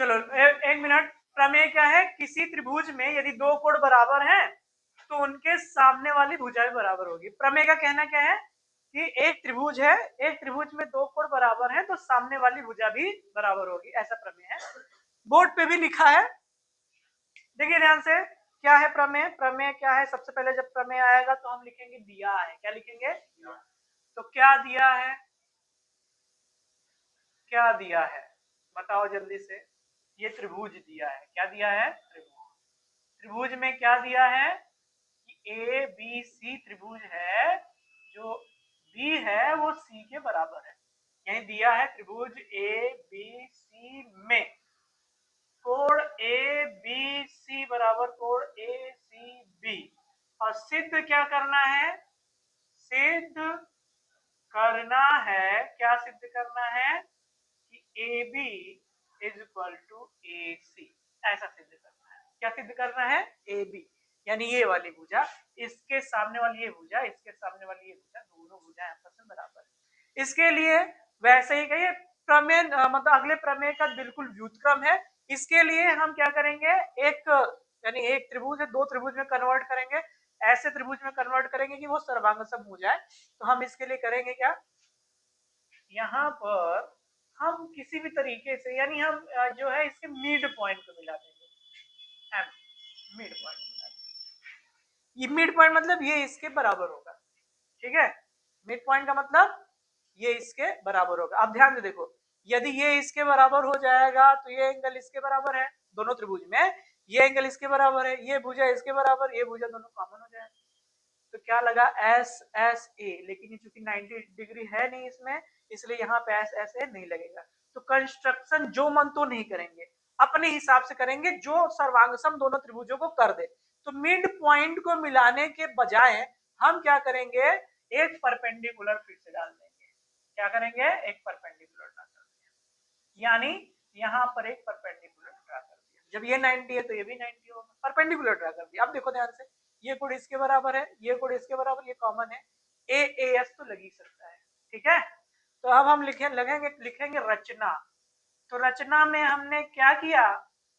चलो एक मिनट। प्रमेय क्या है? किसी त्रिभुज में यदि दो कोण बराबर हैं तो उनके सामने वाली भुजा भी बराबर होगी। प्रमेय का कहना क्या है कि एक त्रिभुज है, एक त्रिभुज में दो कोण बराबर हैं तो सामने वाली भुजा भी बराबर होगी, ऐसा प्रमेय है। बोर्ड पे भी लिखा है, देखिए ध्यान से। क्या है प्रमेय? प्रमेय क्या है? सबसे पहले जब प्रमेय आएगा तो हम लिखेंगे दिया है। क्या लिखेंगे? तो क्या दिया है? क्या दिया है बताओ जल्दी से। ये त्रिभुज दिया है। क्या दिया है? त्रिभुज। त्रिभुज में क्या दिया है कि ए बी सी त्रिभुज है, जो बी है वो सी के बराबर है। यही दिया है त्रिभुज ए बी सी में कोण ए बी सी बराबर कोण ए सी बी। और सिद्ध क्या करना है? सिद्ध करना है, क्या सिद्ध करना है कि A B is equal to A C, ऐसा सिद्ध करना है। क्या सिद्ध करना है? ए बी यानी ये वाली भुजा, इसके सामने वाली ये भुजा, इसके सामने वाली ये भुजा, दोनों भुजा आपस में बराबर है। इसके लिए वैसे ही कहिए प्रमेय, मतलब अगले प्रमेय का बिल्कुल व्युत्क्रम है। इसके लिए हम क्या करेंगे, एक यानी एक त्रिभुज है, दो त्रिभुज में कन्वर्ट करेंगे, ऐसे त्रिभुज में कन्वर्ट करेंगे कि वो सर्वांगसम हो जाए। तो हम इसके लिए करेंगे क्या, यहाँ पर हम किसी भी तरीके से, यानी हम जो है इसके मिड पॉइंट को मिला देंगे। एम मिड पॉइंट मिला देंगे। ये मिड पॉइंट मतलब ये इसके बराबर होगा, ठीक है। मिड पॉइंट का मतलब ये इसके बराबर होगा। अब ध्यान से देखो, यदि ये इसके बराबर हो जाएगा तो ये एंगल इसके बराबर है, दोनों त्रिभुज में ये एंगल इसके बराबर है, ये भुजा इसके बराबर, ये भुजा दोनों कॉमन हो जाएगा। तो क्या लगा? एस एस ए, लेकिन ये चूंकि 90 डिग्री है नहीं इसमें, इसलिए यहाँ पे एस एस ए नहीं लगेगा। तो कंस्ट्रक्शन जो मन तो नहीं करेंगे, अपने हिसाब से करेंगे जो सर्वांगसम दोनों त्रिभुजों को कर दे। तो मिड पॉइंट को मिलाने के बजाय हम क्या करेंगे, एक परपेंडिकुलर फिर से डाल देंगे। क्या करेंगे? एक परपेंडिकुलर ड्रा कर देंगे, यानी यहाँ पर एक परपेंडिकुलर ड्रा कर दिया। जब ये 90 है तो ये भी 90 होगा, परपेंडिकुलर ड्रा कर दिया। अब देखो ध्यान से, ये कोण इसके बराबर है, ये कोण इसके बराबर, ये कॉमन है, ए एस तो लग ही सकता है, ठीक है। तो अब हम लिखेंगे रचना। तो रचना में हमने क्या किया?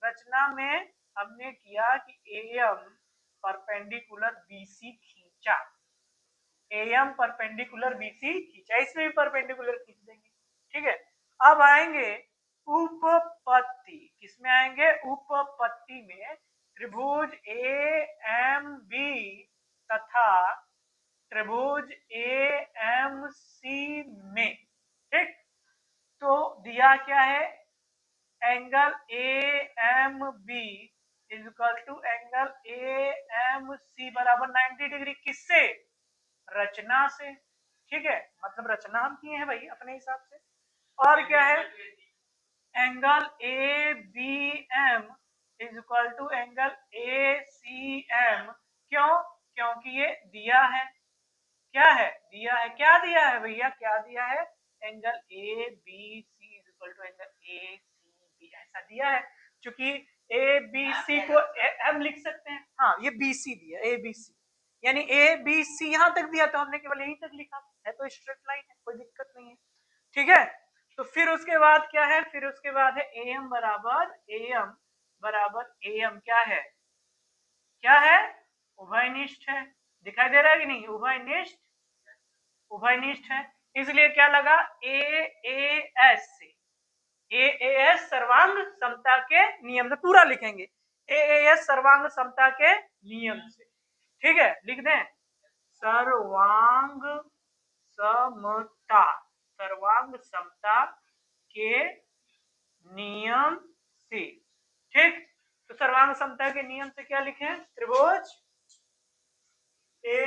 रचना में हमने किया कि एम परपेंडिकुलर बीसी खींचा, एम परपेंडिकुलर बीसी खींचा, इसमें भी परपेंडिकुलर खींच देंगे, ठीक है। अब आएंगे उपपत्ति, किसमें आएंगे? उपपत्ति में त्रिभुज ए एम बी तथा त्रिभुज ए एम सी में, ठीक। तो दिया क्या है? Angle A M B is equal to angle A M C बराबर 90 डिग्री। किससे? रचना से, ठीक है। मतलब रचना हम किए हैं भाई अपने हिसाब से। और क्या है? Angle A B M is equal to angle A C M. क्यों? क्योंकि ये दिया है। क्या है? दिया है। क्या दिया है भैया? क्या दिया है? Angle A B C is equal to angle A C B, ऐसा दिया है। क्योंकि ए बी सी को एम लिख सकते हैं, हाँ ये बी सी दिया, ए बी सी यानी ए बी सी यहां तक दिया तो हमने केवल यहीं तक लिखा है, तो स्ट्रेट लाइन है, कोई दिक्कत नहीं है, ठीक है। तो फिर उसके बाद क्या है? फिर उसके बाद है एम बराबर एम क्या है? क्या है? उभयनिष्ठ है। दिखाई दे रहा है कि नहीं? उभयनिष्ठ, उभयनिष्ठ है। इसलिए क्या लगा? ए एस से, ए एस सर्वांग समता के नियम से, पूरा लिखेंगे ए एस सर्वांग समता के नियम से, ठीक है। लिख दें सर्वांग समता, सर्वांग समता के नियम से, ठीक। तो सर्वांग समता के नियम से क्या लिखें? त्रिभुज A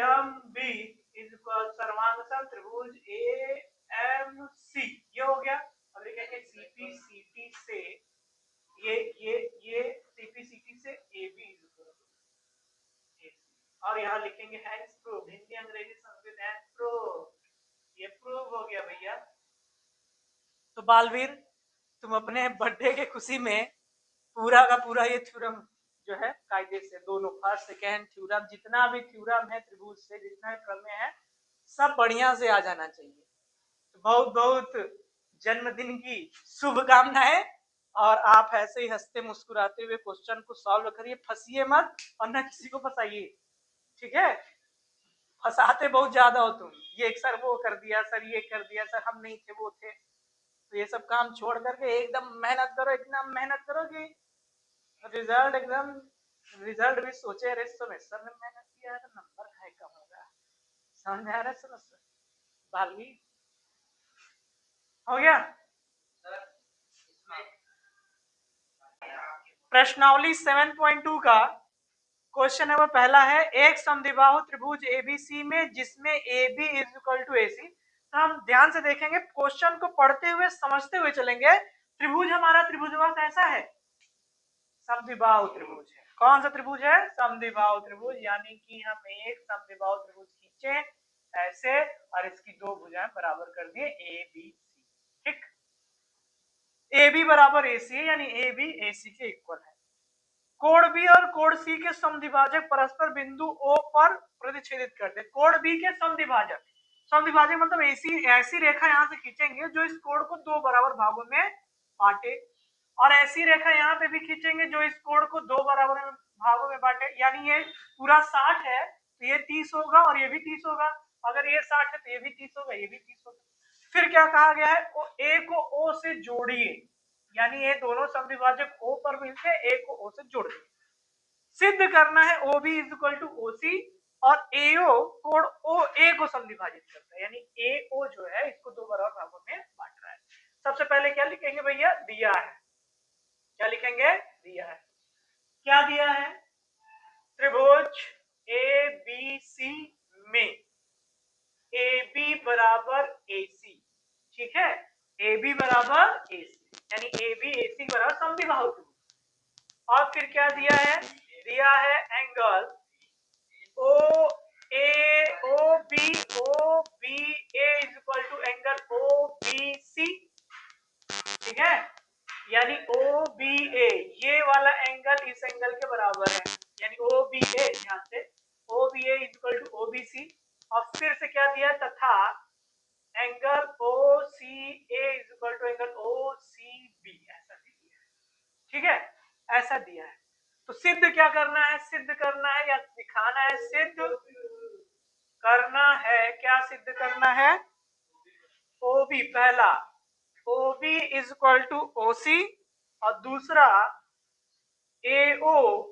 M B is equal सर्वांग सम त्रिभुज ए एम सी, ये हो गया। अब लिखेंगे सीपी सीटी से ये सीपी सीटी से A B is equal to, और यहाँ लिखेंगे hence proved, Hindi Angrezi Sanskrit hence proved, ये प्रूव हो गया भैया। तो बालवीर तुम अपने बर्थडे के खुशी में पूरा का पूरा ये थ्योरम जो है कायदे से, दोनों फर्स्ट सेकेंड थ्योरम, जितना भी थ्योरम है त्रिभुज से, जितना भी प्रमेय है, सब बढ़िया से आ जाना चाहिए। तो बहुत बहुत जन्मदिन की शुभकामनाएं और आप ऐसे ही हंसते मुस्कुराते हुए क्वेश्चन को सॉल्व करिए, फंसिए मत और ना किसी को फंसाइए, ठीक है? फंसाते बहुत ज्यादा हो तुम, ये सर वो कर दिया, सर ये कर दिया, सर हम नहीं थे वो थे। तो ये सब काम छोड़ करके एकदम मेहनत करो, इतना मेहनत करो कि रिजल्ट एकदम, रिजल्ट भी सोचे अरे सेमेस्टर में मेहनत किया है तो नंबर है कम होगा। समझ में आ रहा है सेमेस्टर बालवी हो गया। प्रश्नावली 7.2 का क्वेश्चन नंबर पहला है, एक समद्विबाहु त्रिभुज एबीसी में जिसमें AB is equal to AC। तो हम ध्यान से देखेंगे, क्वेश्चन को पढ़ते हुए समझते हुए चलेंगे। त्रिभुज हमारा त्रिभुजवा कैसा है? समद्विबाहु त्रिभुज है। कौन सा त्रिभुज है? समद्विबाहु त्रिभुज, यानी कि हम एक समद्विबाहु त्रिभुज खींचे ऐसे और इसकी दो भुजाएं बराबर कर दिए ABC, ठीक? AB बराबर AC है, यानी AB AC के इक्वल है। कोण B और कोण C के समद्विभाजक परस्पर बिंदु O पर प्रतिच्छेदित करते हैं। कोण B के समद्विभाजक, समद्विभाजक मतलब ऐसी रेखा यहां से खींचेंगे जो इस कोण को दो बराबर भागों में बांटे, और ऐसी रेखा यहाँ पे भी खींचेंगे जो इस कोण को दो बराबर भागों में बांटे। यानी ये पूरा 60 है तो ये 30 होगा और ये भी 30 होगा, अगर ये 60 है तो ये भी 30 होगा, ये भी 30 होगा। फिर क्या कहा गया है? A को O से जोड़िए, यानी ये दोनों समद्विभाजक O पर मिलते हैं, A को O से जोड़ दिए। सिद्ध करना है OB is equal to OC और AO कोण OA को समद्विभाजित करता है, यानी AO जो है इसको दो बराबर भागों में बांट रहा है। सबसे पहले क्या लिखेंगे भैया? दिया है, क्या लिखेंगे? दिया है। क्या दिया है? त्रिभुज ABC में AB बराबर AC, ठीक है? AB बराबर AC, यानी AB AC बराबर समद्विबाहु त्रिभुज। और फिर क्या दिया है? दिया है angle OB is equal to angle OBC, ठीक है? यानी OBA ये वाला एंगल इस एंगल के बराबर है, यानी OBA, ध्यान से OBA is equal to OBC। और फिर से क्या दिया? तथा angle OCA is equal to angle OCB, ऐसा दिया है, ठीक है? ऐसा दिया है। तो सिद्ध क्या करना है? सिद्ध करना है या दिखाना है? सिद्ध करना है। क्या सिद्ध करना है? OB पहला OB is equal to OC और दूसरा AO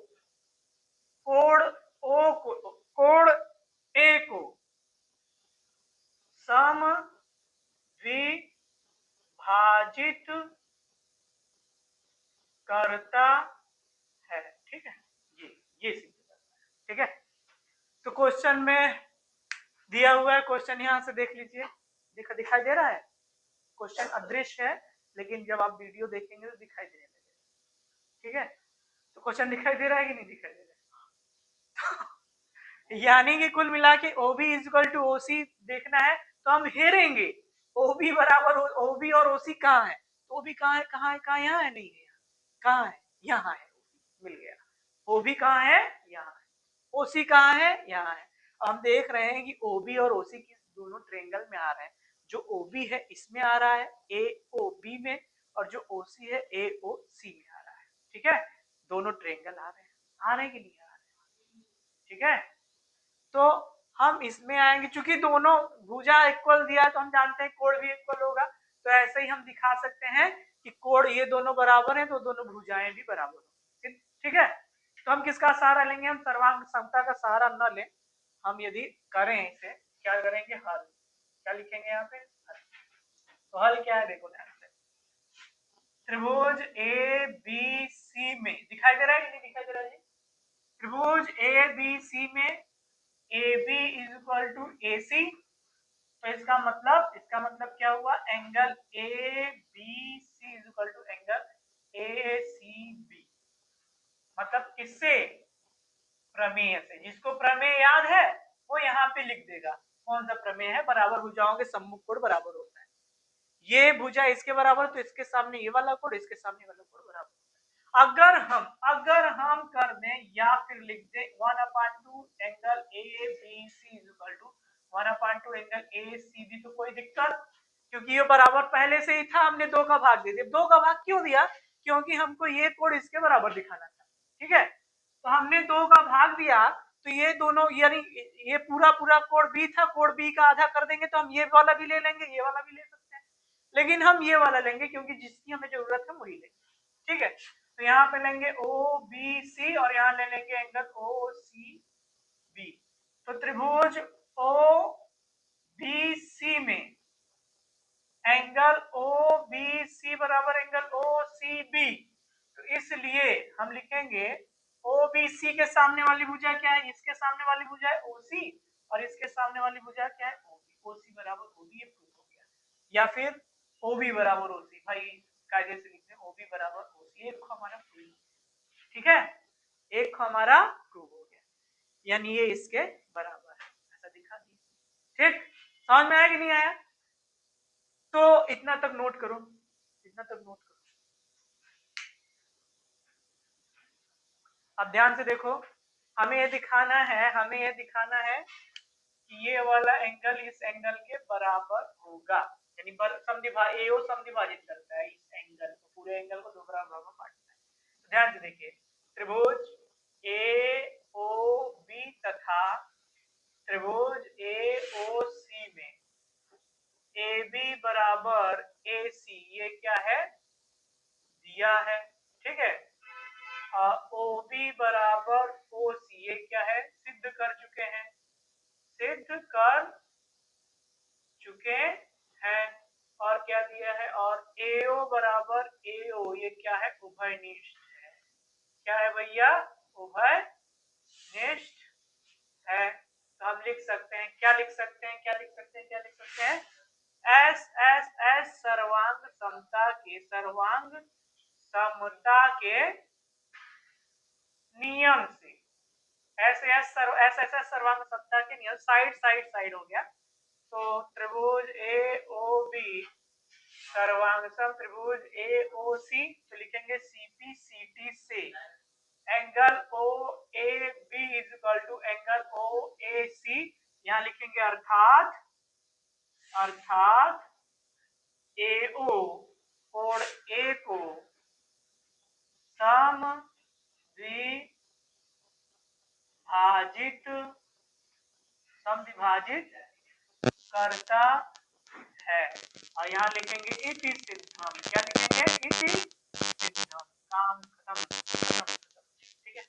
कोण O को, कोण A को समद्विभाजित करता है, ठीक है? ये सिद्ध करना है, ठीक है? तो क्वेश्चन में दिया हुआ है, क्वेश्चन यहां से देख लीजिए, दिखाई दे रहा है? क्वेश्चन अदृश्य है लेकिन जब आप वीडियो देखेंगे तो दिखाई देने लगेगा, ठीक है? तो क्वेश्चन दिखाई दे रहा है कि नहीं दिखाई दे रहा है? यानी कि कुल मिला के OB is equal to OC देखना है तो हम हेरेंगे OB बराबर OB और OC कहाँ है? तो OB कहाँ है? कहाँ है? कहाँ? यहाँ है? नहीं है, कहाँ है? यहाँ है, मिल गया। OB कहाँ है? यहाँ है। OC कहाँ है? यहाँ है। हम देख रहे हैं कि OB और OC किस दोनों ट्रायंगल में आ रहे हैं। जो OB है इसमें आ रहा है AOB में, और जो OC है AOC में आ रहा है, ठीक है? दोनों ट्रायंगल आ रहे हैं कि नहीं आ रहे हैं, ठीक है? तो हम इसमें आएंगे, चूंकि दोनों भुजा इक्वल दिया है तो हम जानते हैं कोण भी इक्वल होगा, तो ऐसे ही हम दिखा सकते हैं कि कोण ये दोनों बराबर हैं तो दोनों भुजाएं भी बराबर होंगी, ठीक है? तो हम किसका सहारा लेंगे? हम सर्वांग समता का सहारा न लें, हम यदि करें इसे क्या करेंगे? हल। क्या लिखेंगे यहाँ पे? हल। तो हल क्या है? देखो ध्यान से, त्रिभुज ABC में दिखाई दे रहा है कि नहीं दिखाई दे रहा है? त्रिभुज ABC में AB is equal to AC, तो इसका मतलब क्या हुआ? Angle ABC is equal to angle ACB। मतलब किससे? प्रमेय से। जिसको प्रमेय याद है वो यहाँ पे लिख देगा। कौन सा प्रमेय है? बराबर भुजाओं के सम्मुख कोण बराबर होता है। ये भुजा इसके बराबर तो इसके सामने ये वाला कोण, इसके सामने वाला कोण बराबर। अगर हम कर दें या फिर लिख दें 1/2 angle ABC is equal to 1/2 एंगल ACB, तो कोई दिक्कत? क्योंकि ये बराबर पहले से ही था, हमने 2 का भाग दे दिया। 2 का भाग क्यों दिया? क्योंकि हमको ये कोण इसके बराबर दिखाना था। ठीक है, तो हमने 2 का भाग दिया, तो ये दोनों यानी ये पूरा पूरा कोण बी था, कोण बी का आधा कर देंगे तो हम ये वाला भी ले लेंगे, ये वाला भी ले सकते हैं, लेकिन हम ये वाला लेंगे क्योंकि जिसकी हमें जरूरत है वही लेंगे। ठीक है, तो यहाँ पे लेंगे ओ बी सी और यहाँ ले लेंगे एंगल ओ सी बी। तो त्रिभुज ओ बी सी में एंगल ओ बी सी बराबर एंगल ओ सी बी, तो इसलिए हम लिखेंगे ओ बी सी के सामने वाली भुजा क्या है, इसके सामने वाली भुजा है ओ सी, और इसके सामने वाली भुजा क्या है ओ बी। ओ सी बराबर ओ बी, ये प्रूफ हो गया। या फिर ओ बी बराबर ओ सी, भाई कायदे से लिखते हैं ओ बी बराबर ओ सी, एक हमारा प्रूफ। ठीक है, एक हमारा प्रूफ हो गया, यानी ये इसके बराबर है, ऐसा दिखा दिया। ठीक, समझ में आया कि नहीं आया? तो इतना तक नोट करो, इतना तक नोट करो। अब ध्यान से देखो, हमें ये दिखाना है, हमें ये दिखाना है कि ये वाला एंगल इस एंगल के बराबर होगा, यानी एओ समद्विभाजित करता है इस एंगल को, पूरे एंगल को 2 बराबर में बांटता है। तो ध्यान से देखिए, त्रिभुज ए ओ बी तथा त्रिभुज ए ओ सी में ए बी बराबर ए सी, ये क्या है दिया है। ठीक है, ओ बी बराबर ओ सी, ये क्या है सिद्ध कर चुके हैं, सिद्ध कर चुके हैं। और क्या दिया है, और एओ बराबर एओ, ये क्या है उभयनिष्ठ है। क्या है भैया, उभयनिष्ठ है। तो हम लिख सकते हैं, क्या लिख सकते हैं, क्या लिख सकते हैं, क्या लिख सकते हैं, एस एस एस सर्वांग समता के, सर्वांग समता के नियम से, एस एस सर्वांग समता के नियम, साइड साइड साइड हो गया, तो त्रिभुज ए ओ बी सर्वांगसम त्रिभुज ए ओ सी, तो लिखेंगे सीपी सीटी से angle O A B is equal to angle O A C, यहां लिखेंगे अर्थात ए ओ कोण ए को समद्विभाजित करता है, और यहाँ लिखेंगे इति सिद्धम, क्या लिखेंगे इति सिद्धम, काम खत्म। ठीक है,